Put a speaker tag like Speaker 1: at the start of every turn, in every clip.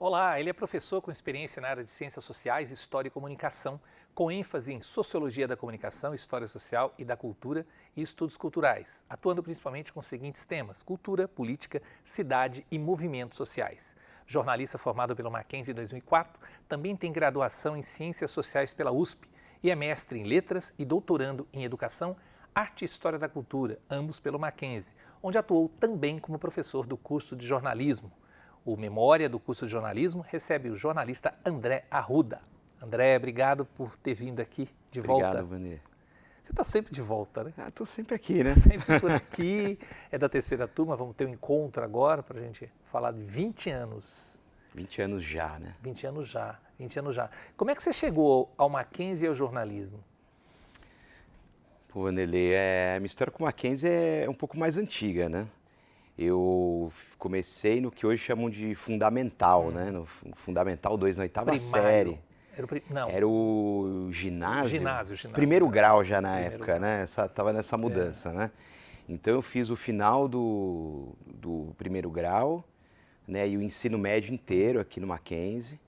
Speaker 1: Olá, ele é professor com experiência na área de Ciências Sociais, História e Comunicação, com ênfase em Sociologia da Comunicação, História Social e da Cultura e Estudos Culturais, atuando principalmente com os seguintes temas: cultura, política, cidade e movimentos sociais. Jornalista formado pelo Mackenzie em 2004, também tem graduação em Ciências Sociais pela USP e é mestre em Letras e doutorando em Educação, Arte e História da Cultura, ambos pelo Mackenzie, onde atuou também como professor do curso de jornalismo. O Memória do curso de jornalismo recebe o jornalista André Arruda. André, obrigado por ter vindo aqui de volta.
Speaker 2: Obrigado, Vanir.
Speaker 1: Você está sempre de volta, né?
Speaker 2: Estou sempre aqui, né?
Speaker 1: Sempre por aqui. É da terceira turma, vamos ter um encontro agora para a gente falar de 20 anos.
Speaker 2: 20 anos já, né?
Speaker 1: 20 anos já, 20 anos já. Como é que você chegou ao Mackenzie e ao jornalismo?
Speaker 2: Pô, Vanderlei, a minha história com o Mackenzie é um pouco mais antiga, né? Eu comecei no que hoje chamam de Fundamental, né? No Fundamental 2, na oitava série.
Speaker 1: Não.
Speaker 2: Era o ginásio.
Speaker 1: Ginásio.
Speaker 2: Primeiro grau já na
Speaker 1: Primeiro
Speaker 2: época,
Speaker 1: grau.
Speaker 2: né? Tava nessa mudança, né? Então eu fiz o final do primeiro grau, né? E o ensino médio inteiro aqui no Mackenzie,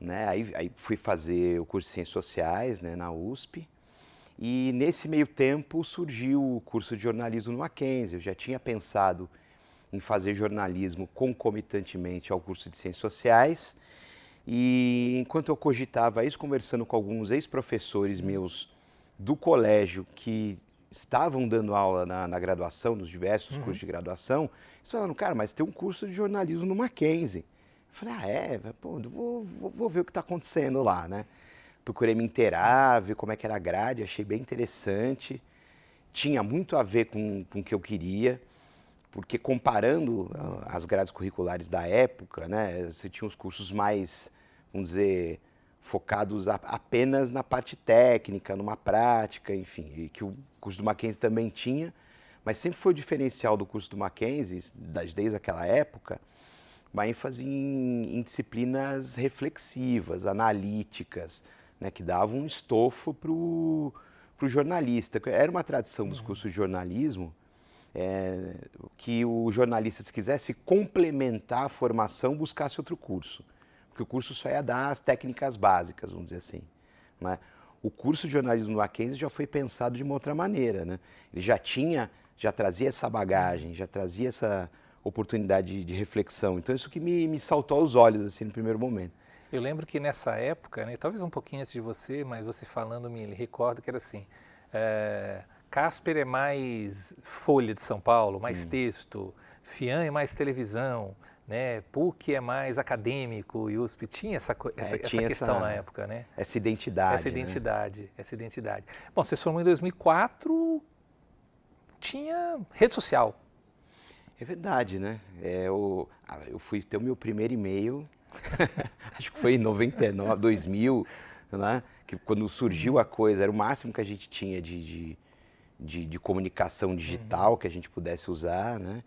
Speaker 2: né? Aí fui fazer o curso de Ciências Sociais, né? Na USP. E nesse meio tempo surgiu o curso de jornalismo no Mackenzie. Eu já tinha pensado em fazer jornalismo concomitantemente ao curso de Ciências Sociais. E enquanto eu cogitava isso, conversando com alguns ex-professores meus do colégio que estavam dando aula na graduação, nos diversos cursos de graduação, eles falaram, cara, mas tem um curso de jornalismo no Mackenzie. Eu falei, pô, vou ver o que está acontecendo lá, né? Procurei me inteirar, ver como é que era a grade, achei bem interessante. Tinha muito a ver com o que eu queria, porque comparando as grades curriculares da época, né, você tinha os cursos mais, vamos dizer, focados apenas na parte técnica, numa prática, enfim, e que o curso do Mackenzie também tinha, mas sempre foi o diferencial do curso do Mackenzie, desde aquela época, uma ênfase em disciplinas reflexivas, analíticas, né, que davam um estofo para o jornalista. Era uma tradição dos cursos de jornalismo que o jornalista, se quisesse complementar a formação, buscasse outro curso. Porque o curso só ia dar as técnicas básicas, vamos dizer assim. Né? O curso de jornalismo do Mackenzie já foi pensado de uma outra maneira. Né? Ele já trazia essa bagagem, já trazia essa oportunidade de reflexão. Então isso que me saltou aos olhos assim no primeiro momento.
Speaker 1: Eu lembro que nessa época, né, talvez um pouquinho antes de você, mas você falando me recordo que era assim, Casper é mais Folha de São Paulo, mais texto, FIAM é mais televisão, né, PUC é mais acadêmico e USP tinha essa questão na época, né?
Speaker 2: Essa identidade.
Speaker 1: Essa identidade. Bom, você se formou em 2004, tinha rede social.
Speaker 2: É verdade, né? Eu fui ter o meu primeiro e-mail, acho que foi em 99, 2000, né? Que quando surgiu a coisa, era o máximo que a gente tinha de comunicação digital que a gente pudesse usar, né?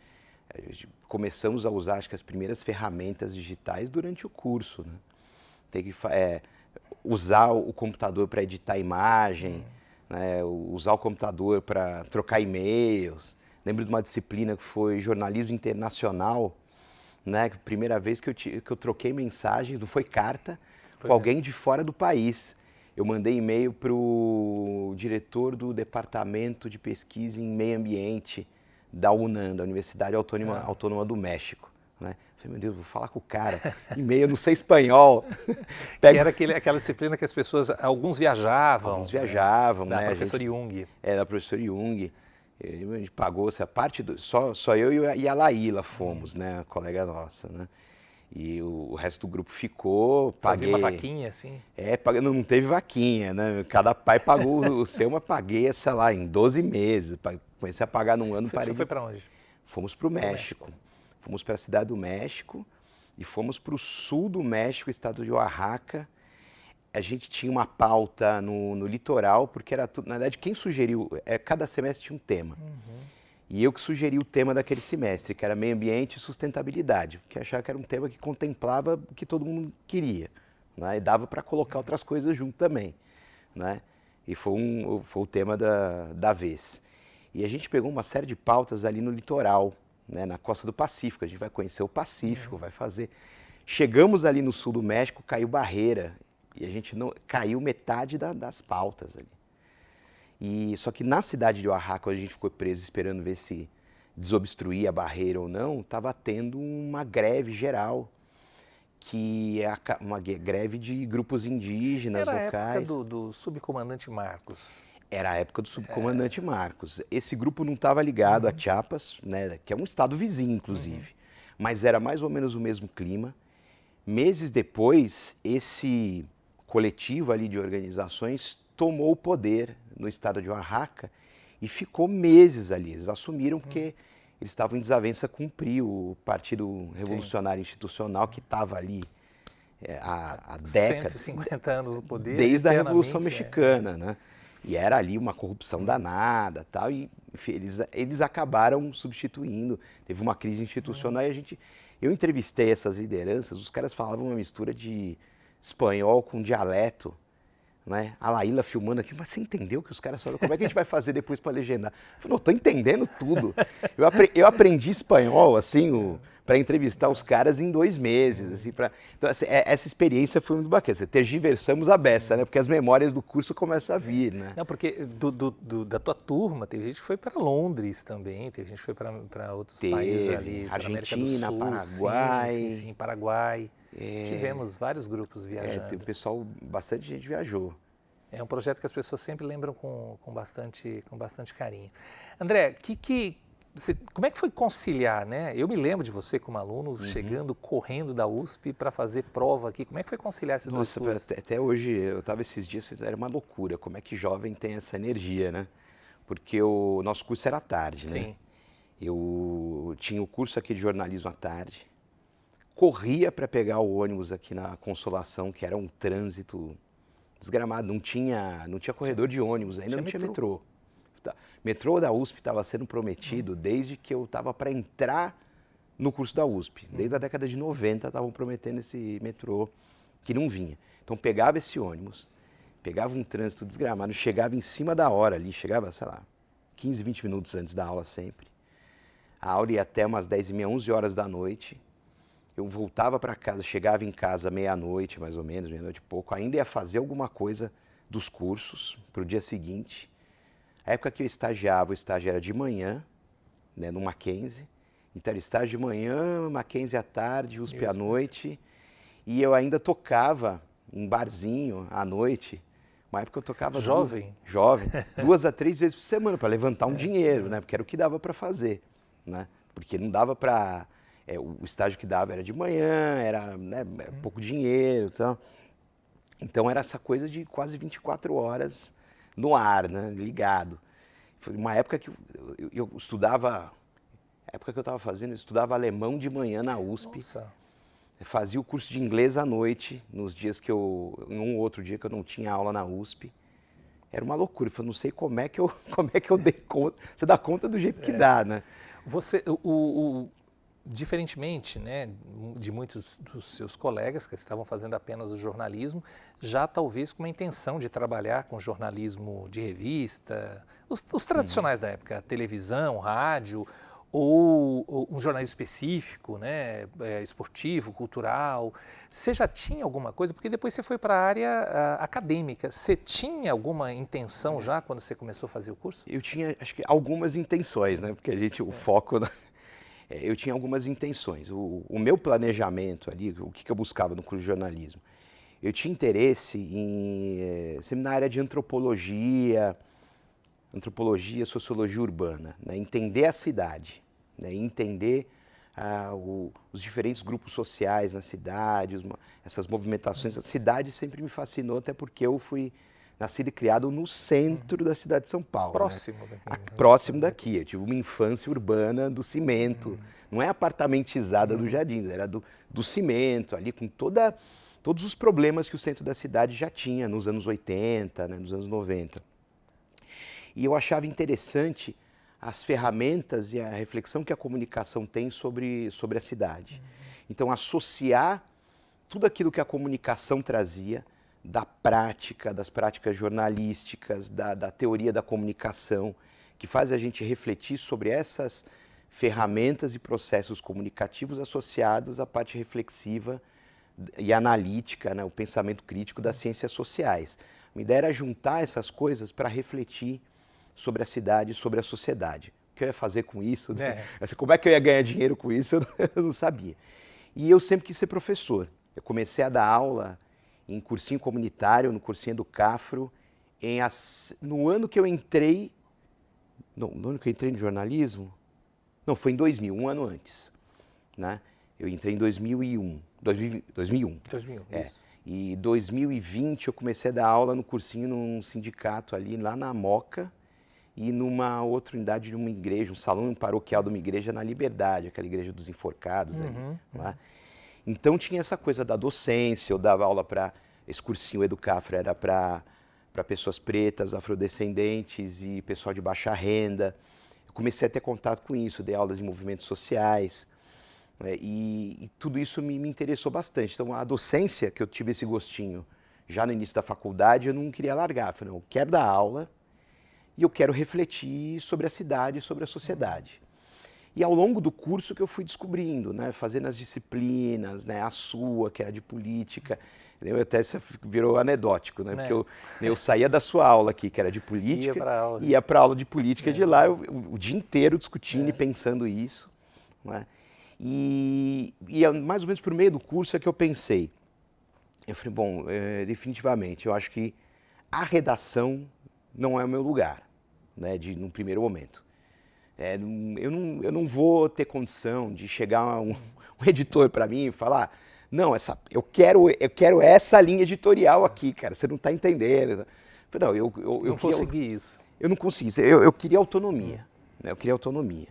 Speaker 2: Começamos a usar, acho que as primeiras ferramentas digitais durante o curso, né? Tem que usar o computador para editar imagem, né? Usar o computador para trocar e-mails. Lembro de uma disciplina que foi jornalismo internacional, né? Primeira vez que eu troquei mensagens, não foi carta, com alguém de fora do país. Eu mandei e-mail para o diretor do Departamento de Pesquisa em Meio Ambiente da UNAM, da Universidade Autônoma do México. Né? Falei, meu Deus, vou falar com o cara. E-mail, eu não sei espanhol.
Speaker 1: Que era aquela disciplina que as pessoas, alguns viajavam.
Speaker 2: Alguns viajavam,
Speaker 1: né?
Speaker 2: Da
Speaker 1: professora Jung.
Speaker 2: Da professora Jung. A gente pagou essa parte, só eu e a Laíla fomos, né? A colega nossa, né? E o resto do grupo ficou,
Speaker 1: Fazia uma vaquinha, assim?
Speaker 2: Não teve vaquinha, né? Cada pai pagou o seu, mas paguei, sei lá, em 12 meses. Comecei a pagar num ano.
Speaker 1: Você foi para onde?
Speaker 2: Fomos para o México. Fomos para a cidade do México e fomos para o sul do México, estado de Oaxaca. A gente tinha uma pauta no litoral, porque era tudo, na verdade, quem sugeriu, cada semestre tinha um tema. E eu que sugeri o tema daquele semestre, que era meio ambiente e sustentabilidade, porque achava que era um tema que contemplava o que todo mundo queria, né? E dava para colocar outras coisas junto também, né? E foi o tema da vez. E a gente pegou uma série de pautas ali no litoral, né? Na costa do Pacífico. A gente vai conhecer o Pacífico, vai fazer... Chegamos ali no sul do México, caiu barreira. E a gente não caiu metade das pautas ali. E só que na cidade de Oaxaca, quando a gente ficou preso esperando ver se desobstruía a barreira ou não, estava tendo uma greve geral, que é uma greve de grupos indígenas
Speaker 1: Era a época
Speaker 2: locais.
Speaker 1: do subcomandante Marcos.
Speaker 2: Era a época do subcomandante Marcos. Esse grupo não estava ligado a Chiapas, né, que é um estado vizinho, inclusive, mas era mais ou menos o mesmo clima. Meses depois, esse coletivo ali de organizações tomou o poder no estado de Oaxaca e ficou meses ali. Eles assumiram porque eles estavam em desavença com o PRI, o Partido Revolucionário Institucional, que estava ali há décadas.
Speaker 1: 150 anos no poder.
Speaker 2: Desde a Revolução
Speaker 1: eternamente,
Speaker 2: Mexicana, né? E era ali uma corrupção danada, tal, e enfim, eles acabaram substituindo. Teve uma crise institucional e eu entrevistei essas lideranças, os caras falavam uma mistura de espanhol com dialeto, né? A Laíla filmando aqui, mas você entendeu o que os caras falaram? Como é que a gente vai fazer depois para legendar? Eu falei, não, estou entendendo tudo. Eu aprendi espanhol, assim, para entrevistar os caras em 2 meses. Assim, então, assim, essa experiência foi muito bacana. Tergiversamos a beça, né? Porque as memórias do curso começam a vir, né?
Speaker 1: Não, porque da tua turma, teve gente que foi para Londres também, teve gente que foi para outros países ali, para América do
Speaker 2: Argentina,
Speaker 1: Sul,
Speaker 2: Paraguai.
Speaker 1: sim, Paraguai. Tivemos vários grupos viajando.
Speaker 2: Tem o pessoal, bastante gente viajou.
Speaker 1: É um projeto que as pessoas sempre lembram com bastante carinho. André, como é que foi conciliar, né? Eu me lembro de você como aluno chegando, correndo da USP para fazer prova aqui. Como é que foi conciliar esses dois cursos?
Speaker 2: Até hoje, eu estava esses dias, era uma loucura. Como é que jovem tem essa energia, né? Porque o nosso curso era à tarde, né?
Speaker 1: Sim.
Speaker 2: Eu tinha o curso aqui de jornalismo à tarde, corria para pegar o ônibus aqui na Consolação, que era um trânsito desgramado, não tinha corredor de ônibus, ainda não tinha metrô. Metrô da USP estava sendo prometido desde que eu estava para entrar no curso da USP. Desde a década de 90 estavam prometendo esse metrô que não vinha. Então pegava esse ônibus, pegava um trânsito desgramado, chegava em cima da hora ali, chegava, sei lá, 15, 20 minutos antes da aula sempre. A aula ia até umas 10h30, 11 horas da noite. Eu voltava para casa, chegava em casa meia-noite, mais ou menos, meia-noite e pouco, ainda ia fazer alguma coisa dos cursos para o dia seguinte. A época que eu estagiava, o estágio era de manhã, né, no Mackenzie. Então era estágio de manhã, Mackenzie à tarde, USP à noite. E eu ainda tocava em barzinho à noite. Uma época eu tocava...
Speaker 1: Jovem?
Speaker 2: Jovem. 2 a 3 vezes por semana para levantar um dinheiro, né? Porque era o que dava para fazer, né? Porque não dava para... o estágio que dava era de manhã, era, né, pouco dinheiro e tal. Então era essa coisa de quase 24 horas no ar, né, ligado. Foi uma época que eu estudava, a época que eu estava fazendo, eu estudava alemão de manhã na USP.
Speaker 1: Nossa.
Speaker 2: Fazia o curso de inglês à noite, nos dias que em um outro dia que eu não tinha aula na USP. Era uma loucura, eu falei, não sei como é que eu dei conta. Você dá conta do jeito que dá, né?
Speaker 1: Você, diferentemente, né, de muitos dos seus colegas que estavam fazendo apenas o jornalismo, já talvez com uma intenção de trabalhar com jornalismo de revista, os tradicionais da época, televisão, rádio, ou um jornalismo específico, né, esportivo, cultural. Você já tinha alguma coisa? Porque depois você foi para a área acadêmica. Você tinha alguma intenção já quando você começou a fazer o curso?
Speaker 2: Eu tinha, acho que algumas intenções, né? Porque o foco... Eu tinha algumas intenções. O meu planejamento ali, o que eu buscava no curso de jornalismo? Eu tinha interesse em seminário de antropologia, sociologia urbana, né? Entender a cidade, né? Entender os diferentes grupos sociais na cidade, essas movimentações. A cidade sempre me fascinou, até porque eu fui nascido e criado no centro da cidade de São Paulo.
Speaker 1: Próximo
Speaker 2: né?
Speaker 1: daqui.
Speaker 2: Próximo daqui. Eu tive uma infância urbana do cimento. Não é apartamentizada dos jardins, era do cimento, ali com todos os problemas que o centro da cidade já tinha nos anos 80, né, nos anos 90. E eu achava interessante as ferramentas e a reflexão que a comunicação tem sobre a cidade. Então, associar tudo aquilo que a comunicação trazia, da prática, das práticas jornalísticas, da teoria da comunicação, que faz a gente refletir sobre essas ferramentas e processos comunicativos associados à parte reflexiva e analítica, né, o pensamento crítico das ciências sociais. A ideia era juntar essas coisas para refletir sobre a cidade, sobre a sociedade. O que eu ia fazer com isso? Como é que eu ia ganhar dinheiro com isso? Eu não sabia. E eu sempre quis ser professor. Eu comecei a dar aula em cursinho comunitário, no cursinho do Cafro, no ano que eu entrei, no ano que eu entrei no jornalismo, não, foi em 2000, um ano antes, né? Eu entrei em 2001, 2001.
Speaker 1: 2001, isso.
Speaker 2: E em 2020 eu comecei a dar aula no cursinho num sindicato ali, lá na Moca, e numa outra unidade de uma igreja, um salão paroquial de uma igreja na Liberdade, aquela igreja dos enforcados ali, lá. Então tinha essa coisa da docência, eu dava aula para, esse cursinho Educafro era para pessoas pretas, afrodescendentes e pessoal de baixa renda. Eu comecei a ter contato com isso, dei aulas em movimentos sociais, né, e tudo isso me interessou bastante. Então a docência, que eu tive esse gostinho já no início da faculdade, eu não queria largar. Eu falei, não, eu quero dar aula e eu quero refletir sobre a cidade, sobre a sociedade. E ao longo do curso que eu fui descobrindo, né, fazendo as disciplinas, né, a sua, que era de política, até virou anedótico, né, porque eu saía da sua aula aqui, que era de política, ia para a aula de política de lá, o dia inteiro discutindo e pensando isso, né, e mais ou menos por meio do curso é que eu pensei, eu falei, bom, definitivamente, eu acho que a redação não é o meu lugar, né, num primeiro momento. Eu não vou ter condição de chegar um editor para mim e falar, não, eu quero essa linha editorial aqui, cara, você não está entendendo. Não, eu
Speaker 1: não consegui isso.
Speaker 2: Eu não consegui, eu queria autonomia, né, eu queria autonomia.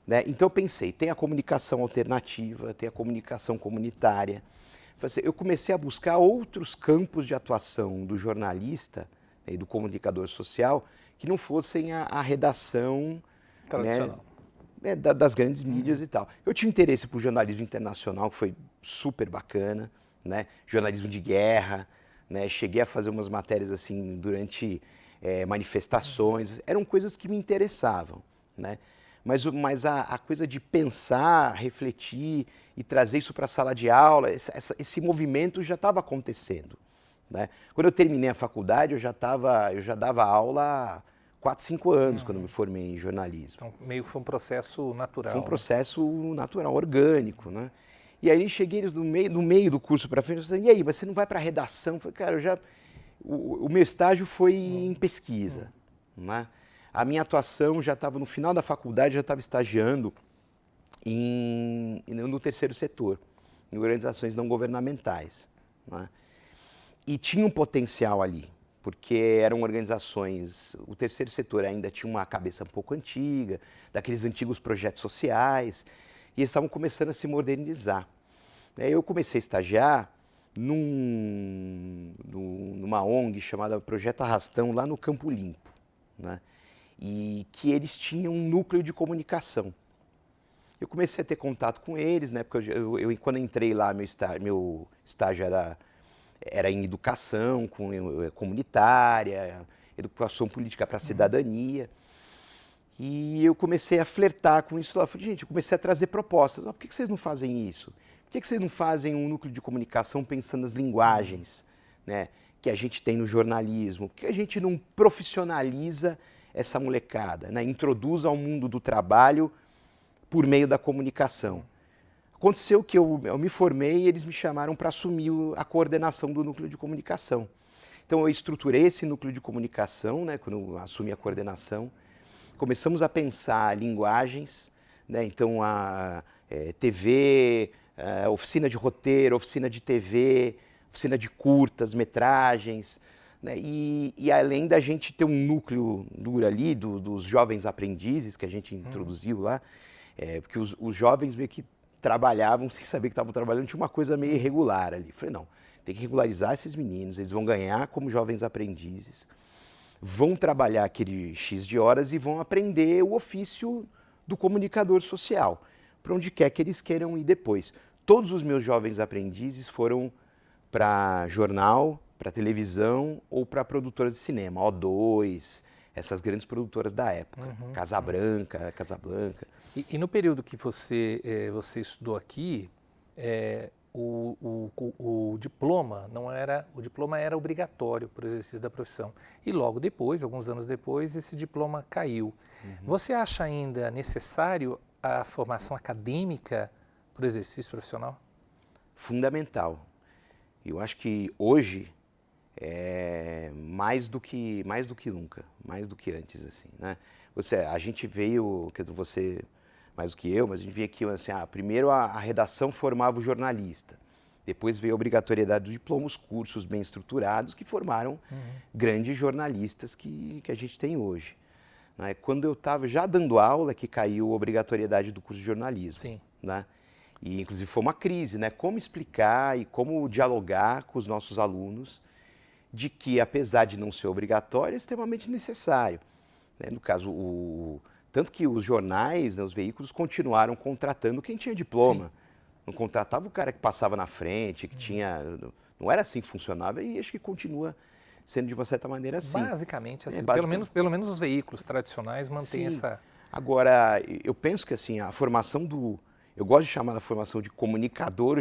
Speaker 2: Né? Então eu pensei, tem a comunicação alternativa, tem a comunicação comunitária. Eu comecei a buscar outros campos de atuação do jornalista, né, e do comunicador social que não fossem a redação
Speaker 1: tradicional,
Speaker 2: né, das grandes mídias e tal. Eu tinha interesse por jornalismo internacional, que foi super bacana, né? Jornalismo de guerra, né? Cheguei a fazer umas matérias assim durante manifestações, eram coisas que me interessavam, né? Mas a coisa de pensar, refletir e trazer isso para a sala de aula, esse movimento já estava acontecendo, né? Quando eu terminei a faculdade, eu já dava aula 4, 5 anos quando me formei em jornalismo.
Speaker 1: Então, meio que foi um processo natural.
Speaker 2: Foi um processo natural, orgânico, né? E aí cheguei no meio do curso para frente, eu falei, e aí, mas você não vai para a redação? Eu falei, cara, o meu estágio foi em pesquisa, né? A minha atuação já estava no final da faculdade, já estava estagiando no terceiro setor, em organizações não governamentais, né? E tinha um potencial ali, porque eram organizações, o terceiro setor ainda tinha uma cabeça um pouco antiga, daqueles antigos projetos sociais, e eles estavam começando a se modernizar. Eu comecei a estagiar numa ONG chamada Projeto Arrastão, lá no Campo Limpo, né? E que eles tinham um núcleo de comunicação. Eu comecei a ter contato com eles, né? Porque quando eu entrei lá, meu estágio era em educação comunitária, educação política para a cidadania. E eu comecei a flertar com isso lá. Eu falei, gente, eu comecei a trazer propostas. Por que vocês não fazem isso? Por que vocês não fazem um núcleo de comunicação pensando nas linguagens, né, que a gente tem no jornalismo? Por que a gente não profissionaliza essa molecada, né? Introduz ao mundo do trabalho por meio da comunicação? Aconteceu que eu me formei e eles me chamaram para assumir a coordenação do núcleo de comunicação. Então eu estruturei esse núcleo de comunicação, né, quando eu assumi a coordenação. Começamos a pensar linguagens, né, então TV, oficina de roteiro, oficina de TV, oficina de curtas, metragens, né, e além da gente ter um núcleo duro ali dos jovens aprendizes que a gente introduziu lá, porque os jovens meio que trabalhavam sem saber que estavam trabalhando, tinha uma coisa meio irregular ali. Falei, não, tem que regularizar esses meninos, eles vão ganhar como jovens aprendizes, vão trabalhar aquele X de horas e vão aprender o ofício do comunicador social, para onde quer que eles queiram ir depois. Todos os meus jovens aprendizes foram para jornal, para televisão ou para produtora de cinema, O2, essas grandes produtoras da época, Casablanca.
Speaker 1: E no período que você estudou aqui, o diploma não era, o diploma era obrigatório para o exercício da profissão. E logo depois, alguns anos depois, esse diploma caiu. Você acha ainda necessário a formação acadêmica para o exercício profissional?
Speaker 2: Fundamental. Eu acho que hoje é mais do que nunca, mais do que antes, assim, né? A gente veio, quer dizer, você mais do que eu, mas a gente via aqui, assim, primeiro a redação formava o jornalista, depois veio a obrigatoriedade do diploma, os cursos bem estruturados que formaram grandes jornalistas que a gente tem hoje, né? Quando eu estava já dando aula que caiu a obrigatoriedade do curso de jornalismo,
Speaker 1: Sim.
Speaker 2: né? E inclusive foi uma crise, né? Como explicar e como dialogar com os nossos alunos de que, apesar de não ser obrigatório, é extremamente necessário, né? No caso, tanto que os jornais, né, os veículos continuaram contratando quem tinha diploma.
Speaker 1: Sim.
Speaker 2: Não contratava o cara que passava na frente, que tinha... Não era assim que funcionava e acho que continua sendo de uma certa maneira assim.
Speaker 1: Basicamente assim,
Speaker 2: Basicamente,
Speaker 1: pelo menos os veículos tradicionais mantêm
Speaker 2: sim.
Speaker 1: essa...
Speaker 2: Agora, eu penso que assim, a formação eu gosto de chamar a formação de comunicador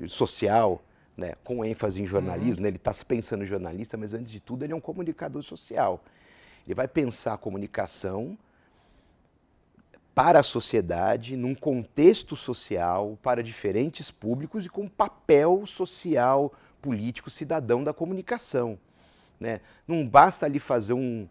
Speaker 2: social, né, com ênfase em jornalismo, né? Ele está se pensando em jornalista, mas antes de tudo ele é um comunicador social. Ele vai pensar a comunicação para a sociedade, num contexto social, para diferentes públicos e com papel social, político, cidadão da comunicação, né? Não basta ali fazer um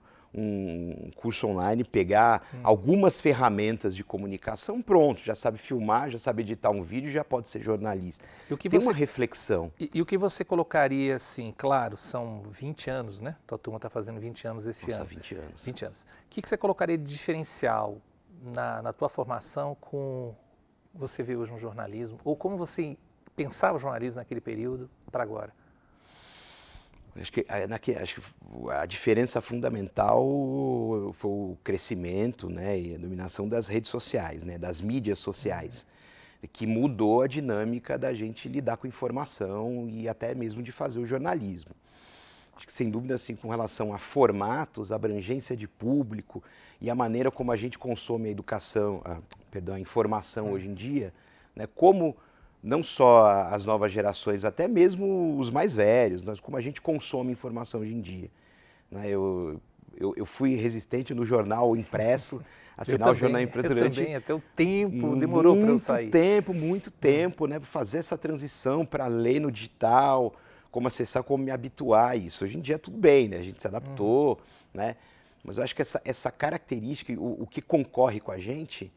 Speaker 2: curso online, pegar algumas ferramentas de comunicação, pronto, já sabe filmar, já sabe editar um vídeo, já pode ser jornalista.
Speaker 1: E o que
Speaker 2: Tem
Speaker 1: você...
Speaker 2: uma reflexão.
Speaker 1: E o que você colocaria assim, claro, são 20 anos, né? Tua turma está fazendo 20 anos esse
Speaker 2: Nossa,
Speaker 1: ano.
Speaker 2: 20 anos.
Speaker 1: 20 anos. O que você colocaria de diferencial na tua formação com você vê hoje no jornalismo? Ou como você pensava o jornalismo naquele período para agora?
Speaker 2: Acho que a diferença fundamental foi o crescimento, né, e a dominação das redes sociais, né, das mídias sociais, que mudou a dinâmica da gente lidar com informação e até mesmo de fazer o jornalismo. Acho que sem dúvida, assim, com relação a formatos, abrangência de público e a maneira como a gente consome a educação, a informação hoje em dia, né, como não só as novas gerações, até mesmo os mais velhos, como a gente consome informação hoje em dia, né? Eu fui resistente no jornal impresso, assinar o jornal impresso
Speaker 1: eu
Speaker 2: durante
Speaker 1: também, até o tempo demorou para eu sair.
Speaker 2: muito tempo, né, para fazer essa transição para ler no digital, como acessar, como me habituar a isso. Hoje em dia tudo bem, né? A gente se adaptou, né? Mas eu acho que essa característica, o que concorre com a gente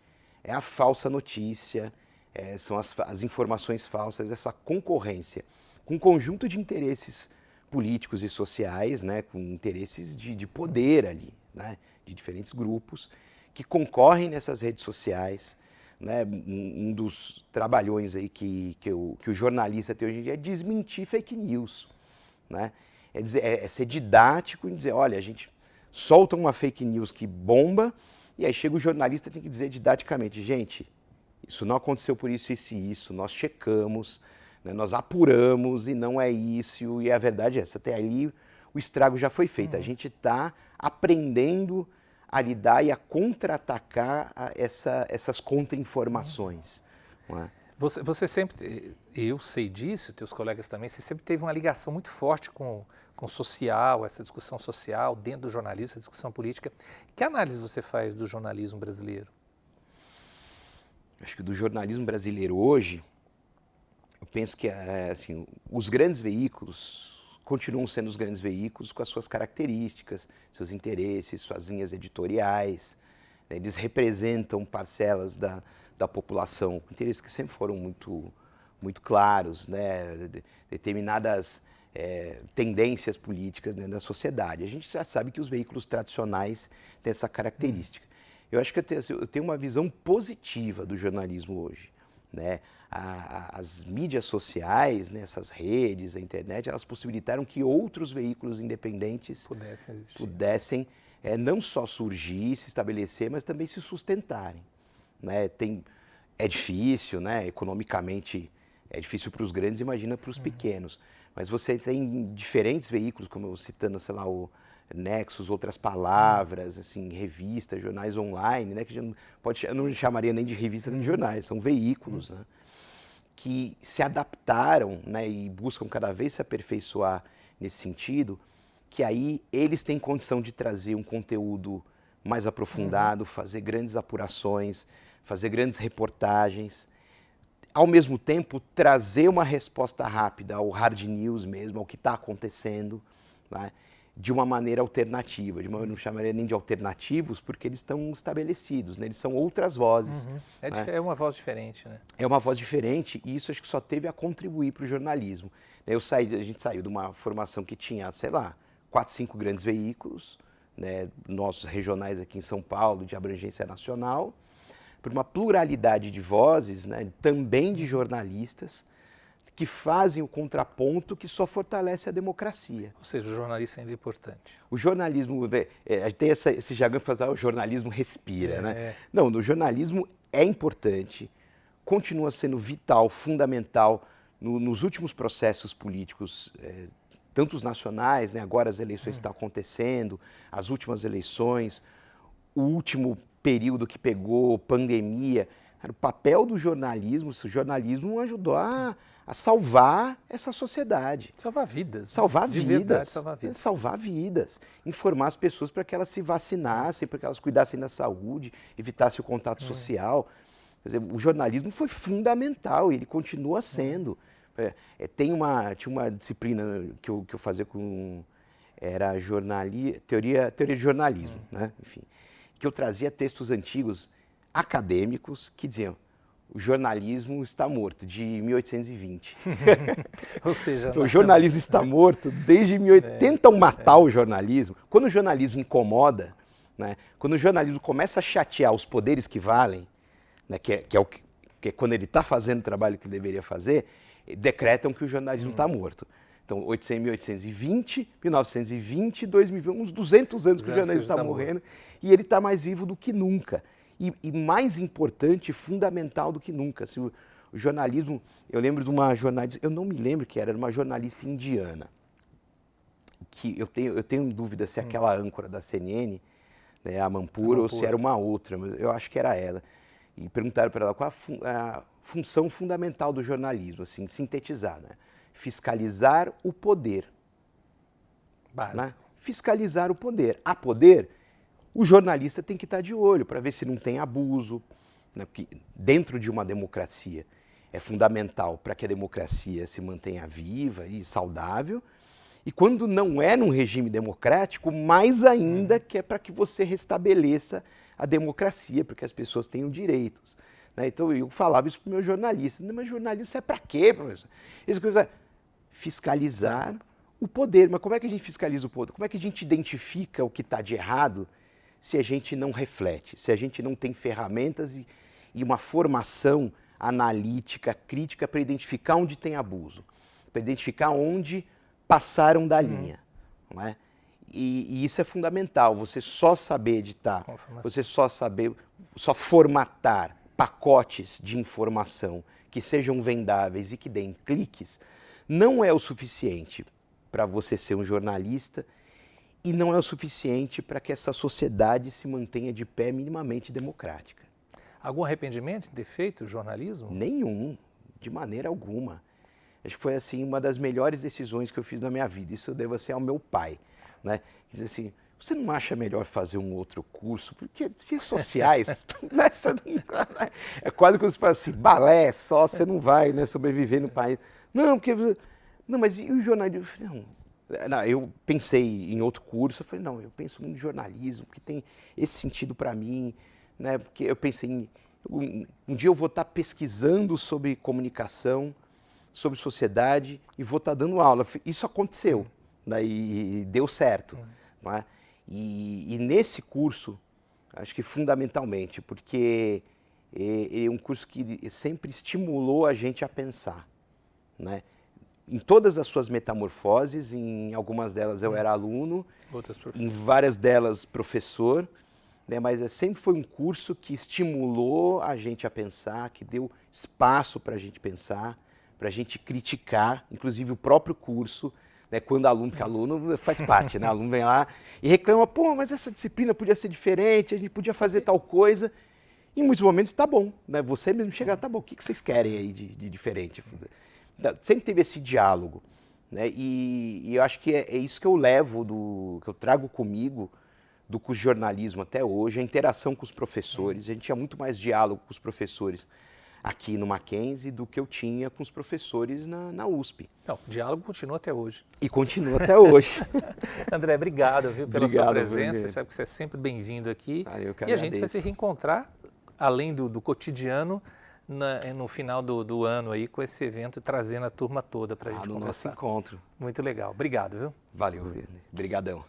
Speaker 2: é a falsa notícia, são as informações falsas, essa concorrência com um conjunto de interesses políticos e sociais, né, com interesses de poder ali, né, de diferentes grupos que concorrem nessas redes sociais, né? Um dos trabalhões aí que o jornalista tem hoje em dia é desmentir fake news, né? É ser didático em dizer, olha, a gente solta uma fake news que bomba e aí chega o jornalista e tem que dizer didaticamente, gente, isso não aconteceu por isso, isso, nós checamos, né, nós apuramos e não é isso, e a verdade é essa, até ali o estrago já foi feito. A gente está aprendendo a lidar e a contra-atacar essas contra-informações. Não é?
Speaker 1: Você sempre, eu sei disso, teus colegas também, você sempre teve uma ligação muito forte com o social, essa discussão social, dentro do jornalismo, essa discussão política. Que análise você faz do jornalismo brasileiro?
Speaker 2: Acho que do jornalismo brasileiro hoje, eu penso que assim, os grandes veículos continuam sendo os grandes veículos com as suas características, seus interesses, suas linhas editoriais, né? Eles representam parcelas da população, com interesses que sempre foram muito claros, né? Determinadas tendências políticas dentro da sociedade. A gente já sabe que os veículos tradicionais têm essa característica. Eu acho que eu tenho uma visão positiva do jornalismo hoje, né? As mídias sociais, né, essas redes, a internet, elas possibilitaram que outros veículos independentes pudessem não só surgir, se estabelecer, mas também se sustentarem, né? É difícil, né? Economicamente é difícil para os grandes, imagina para os pequenos. Mas você tem diferentes veículos, como eu citando, sei lá, o Nexus, outras palavras, assim, revistas, jornais online, né? Que eu não chamaria nem de revista nem de jornais, são veículos, né? que se adaptaram, né, e buscam cada vez se aperfeiçoar nesse sentido, que aí eles têm condição de trazer um conteúdo mais aprofundado, fazer grandes apurações, fazer grandes reportagens, ao mesmo tempo trazer uma resposta rápida ao hard news mesmo, ao que está acontecendo, né, de uma maneira alternativa. Eu não chamaria nem de alternativos, porque eles estão estabelecidos, né, eles são outras vozes. Né?
Speaker 1: É uma voz diferente, né?
Speaker 2: É uma voz diferente e isso acho que só teve a contribuir para o jornalismo. A gente saiu de uma formação que tinha, sei lá, 4, 5 grandes veículos, né, nossos regionais aqui em São Paulo, de abrangência nacional, por uma pluralidade de vozes, né, também de jornalistas, que fazem o contraponto que só fortalece a democracia.
Speaker 1: Ou seja, o jornalista ainda é importante.
Speaker 2: O jornalismo, tem esse jargão que fala, o jornalismo respira, né? Não, o jornalismo é importante, continua sendo vital, fundamental nos últimos processos políticos, tanto os nacionais, né, agora as eleições estão acontecendo, as últimas eleições, o último período que pegou, pandemia. O papel do jornalismo, o jornalismo ajudou a salvar essa sociedade.
Speaker 1: Salvar vidas.
Speaker 2: Salvar
Speaker 1: de
Speaker 2: vidas.
Speaker 1: Verdade, salvar vidas.
Speaker 2: Salvar vidas. Informar as pessoas para que elas se vacinassem, para que elas cuidassem da saúde, evitassem o contato social. Quer dizer, o jornalismo foi fundamental e ele continua sendo. Tinha uma disciplina que eu fazia com... Era teoria de jornalismo, né? Enfim, que eu trazia textos antigos acadêmicos que diziam o jornalismo está morto, de 1820.
Speaker 1: Ou seja...
Speaker 2: O jornalismo está morto desde 1820. Tentam matar o jornalismo. Quando o jornalismo incomoda, né, quando o jornalismo começa a chatear os poderes que valem, né, que é quando ele está fazendo o trabalho que ele deveria fazer, decretam que o jornalismo está morto. Então, 1820, 1920, 2020, uns 200 anos que o jornalismo está morrendo, e ele está mais vivo do que nunca. E mais importante, fundamental do que nunca. Assim, o jornalismo, eu lembro de uma jornalista, eu não me lembro que era uma jornalista indiana, que eu tenho dúvida se é aquela âncora da CNN, né, a Mampura, ou se era uma outra, mas eu acho que era ela. E perguntaram para ela qual a função fundamental do jornalismo, assim, sintetizar, né? Fiscalizar o poder.
Speaker 1: Básico.
Speaker 2: Né? Fiscalizar o poder. Há poder, o jornalista tem que estar de olho para ver se não tem abuso, né? Porque dentro de uma democracia é fundamental para que a democracia se mantenha viva e saudável, e quando não é num regime democrático, mais ainda que é para que você restabeleça a democracia, porque as pessoas tenham direitos. Né? Então eu falava isso para o meu jornalista, mas jornalista é para quê, professor? Essa coisa, fiscalizar o poder. Mas como é que a gente fiscaliza o poder? Como é que a gente identifica o que está de errado se a gente não reflete, se a gente não tem ferramentas e uma formação analítica, crítica para identificar onde tem abuso, para identificar onde passaram da linha. Não é? E isso é fundamental, você só saber editar, você só formatar pacotes de informação que sejam vendáveis e que deem cliques, não é o suficiente para você ser um jornalista e não é o suficiente para que essa sociedade se mantenha de pé minimamente democrática.
Speaker 1: Algum arrependimento de ter feito jornalismo?
Speaker 2: Nenhum, de maneira alguma. Acho que foi assim uma das melhores decisões que eu fiz na minha vida. Isso eu devo assim ao meu pai, né? Diz assim, você não acha melhor fazer um outro curso? Porque ciências sociais, é quase como se fala assim, balé só, você não vai, né, sobreviver no país. Não, porque... Não, mas e o jornalismo? Eu falei, não, eu pensei em outro curso, eu falei, não, eu penso muito em jornalismo, porque tem esse sentido para mim, né? Porque eu pensei em... Um dia eu vou estar pesquisando sobre comunicação, sobre sociedade e vou estar dando aula. Isso aconteceu, né, e deu certo. Não é? E nesse curso, acho que fundamentalmente, porque é um curso que sempre estimulou a gente a pensar, né? Em todas as suas metamorfoses, em algumas delas eu era aluno, em várias delas professor, né? Mas sempre foi um curso que estimulou a gente a pensar, que deu espaço para a gente pensar, para a gente criticar, inclusive o próprio curso, né, quando aluno, porque aluno faz parte, né? Aluno vem lá e reclama, pô, mas essa disciplina podia ser diferente, a gente podia fazer tal coisa. Em muitos momentos tá bom, né? Você mesmo chegar, tá bom, o que vocês querem aí de diferente? Sempre teve esse diálogo, né? E eu acho que é isso que eu levo, que eu trago comigo do curso de jornalismo até hoje, a interação com os professores. A gente tinha muito mais diálogo com os professores aqui no Mackenzie do que eu tinha com os professores na USP.
Speaker 1: Não, o diálogo continua até hoje.
Speaker 2: E continua até hoje.
Speaker 1: André, obrigado, viu, pela sua presença.
Speaker 2: Wagner.
Speaker 1: Sabe que você é sempre bem-vindo aqui.
Speaker 2: Eu que
Speaker 1: E a gente vai
Speaker 2: agradeço.
Speaker 1: se reencontrar, além do cotidiano, no final do ano aí, com esse evento, trazendo a turma toda para a gente
Speaker 2: No nosso
Speaker 1: conversar.
Speaker 2: encontro.
Speaker 1: Muito legal. Obrigado, viu?
Speaker 2: Valeu, Wagner. Obrigadão.